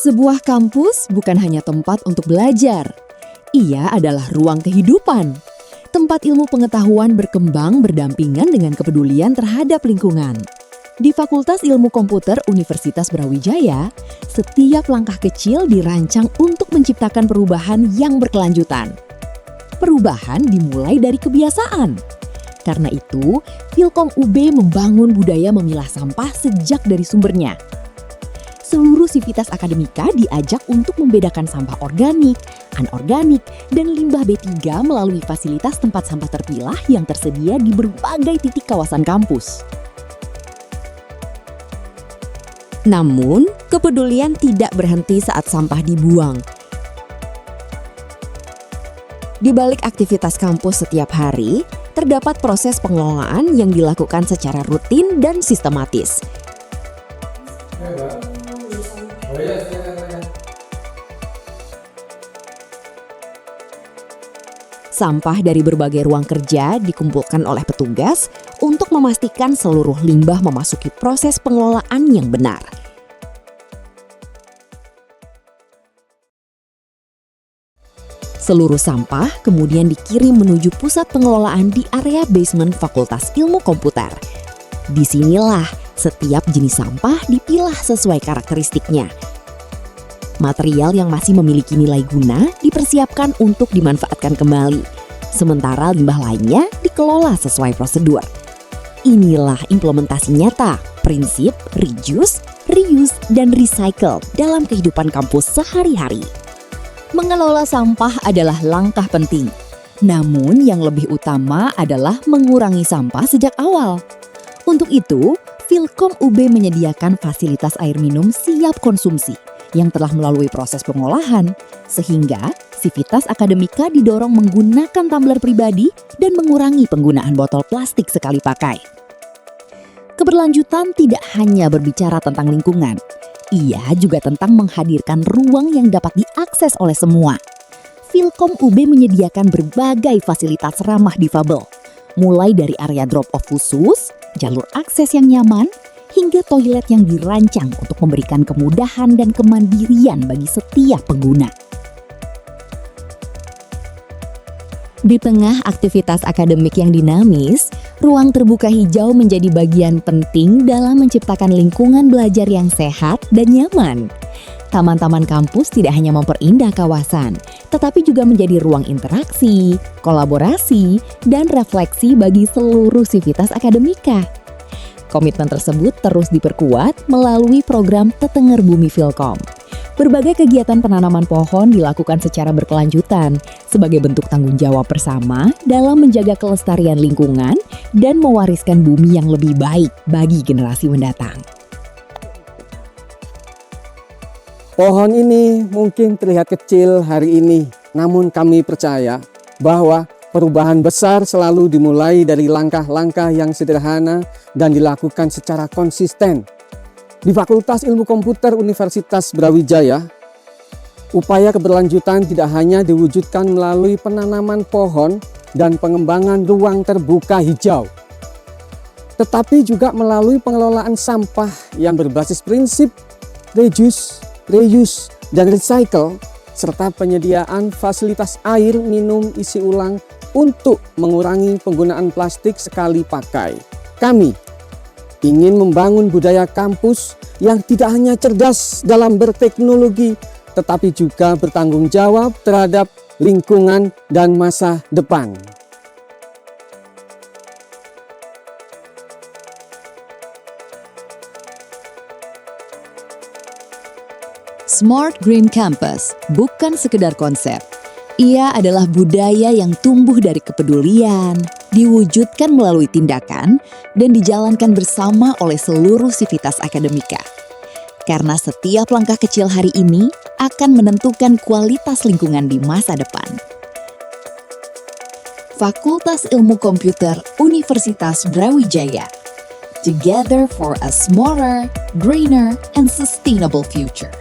Sebuah kampus bukan hanya tempat untuk belajar. Ia adalah ruang kehidupan. Tempat ilmu pengetahuan berkembang berdampingan dengan kepedulian terhadap lingkungan. Di Fakultas Ilmu Komputer Universitas Brawijaya, setiap langkah kecil dirancang untuk menciptakan perubahan yang berkelanjutan. Perubahan dimulai dari kebiasaan. Karena itu, Filkom UB membangun budaya memilah sampah sejak dari sumbernya. Seluruh sivitas akademika diajak untuk membedakan sampah organik, anorganik, dan limbah B3 melalui fasilitas tempat sampah terpilah yang tersedia di berbagai titik kawasan kampus. Namun, kepedulian tidak berhenti saat sampah dibuang. Di balik aktivitas kampus setiap hari, terdapat proses pengelolaan yang dilakukan secara rutin dan sistematis. Sampah dari berbagai ruang kerja dikumpulkan oleh petugas untuk memastikan seluruh limbah memasuki proses pengelolaan yang benar. Seluruh sampah kemudian dikirim menuju pusat pengelolaan di area basement Fakultas Ilmu Komputer. Disinilah setiap jenis sampah dipilah sesuai karakteristiknya. Material yang masih memiliki nilai guna dipersiapkan untuk dimanfaatkan kembali, sementara limbah lainnya dikelola sesuai prosedur. Inilah implementasi nyata prinsip reduce, reuse, dan recycle dalam kehidupan kampus sehari-hari. Mengelola sampah adalah langkah penting, namun yang lebih utama adalah mengurangi sampah sejak awal. Untuk itu, Filkom UB menyediakan fasilitas air minum siap konsumsi yang telah melalui proses pengolahan, sehingga sivitas akademika didorong menggunakan tumbler pribadi dan mengurangi penggunaan botol plastik sekali pakai. Keberlanjutan tidak hanya berbicara tentang lingkungan, ia juga tentang menghadirkan ruang yang dapat diakses oleh semua. Filkom UB menyediakan berbagai fasilitas ramah difabel, mulai dari area drop-off khusus, jalur akses yang nyaman, hingga toilet yang dirancang untuk memberikan kemudahan dan kemandirian bagi setiap pengguna. Di tengah aktivitas akademik yang dinamis, ruang terbuka hijau menjadi bagian penting dalam menciptakan lingkungan belajar yang sehat dan nyaman. Taman-taman kampus tidak hanya memperindah kawasan, tetapi juga menjadi ruang interaksi, kolaborasi, dan refleksi bagi seluruh sivitas akademika. Komitmen tersebut terus diperkuat melalui program Tetenger Bumi Filkom. Berbagai kegiatan penanaman pohon dilakukan secara berkelanjutan sebagai bentuk tanggung jawab bersama dalam menjaga kelestarian lingkungan dan mewariskan bumi yang lebih baik bagi generasi mendatang. Pohon ini mungkin terlihat kecil hari ini, namun kami percaya bahwa perubahan besar selalu dimulai dari langkah-langkah yang sederhana dan dilakukan secara konsisten. Di Fakultas Ilmu Komputer Universitas Brawijaya, upaya keberlanjutan tidak hanya diwujudkan melalui penanaman pohon dan pengembangan ruang terbuka hijau, tetapi juga melalui pengelolaan sampah yang berbasis prinsip reduce, reuse, dan recycle, serta penyediaan fasilitas air minum isi ulang untuk mengurangi penggunaan plastik sekali pakai. Kami ingin membangun budaya kampus yang tidak hanya cerdas dalam berteknologi, tetapi juga bertanggung jawab terhadap lingkungan dan masa depan. Smart Green Campus bukan sekedar konsep. Ia adalah budaya yang tumbuh dari kepedulian, diwujudkan melalui tindakan, dan dijalankan bersama oleh seluruh sivitas akademika. Karena setiap langkah kecil hari ini akan menentukan kualitas lingkungan di masa depan. Fakultas Ilmu Komputer Universitas Brawijaya. Together for a smarter, greener, and sustainable future.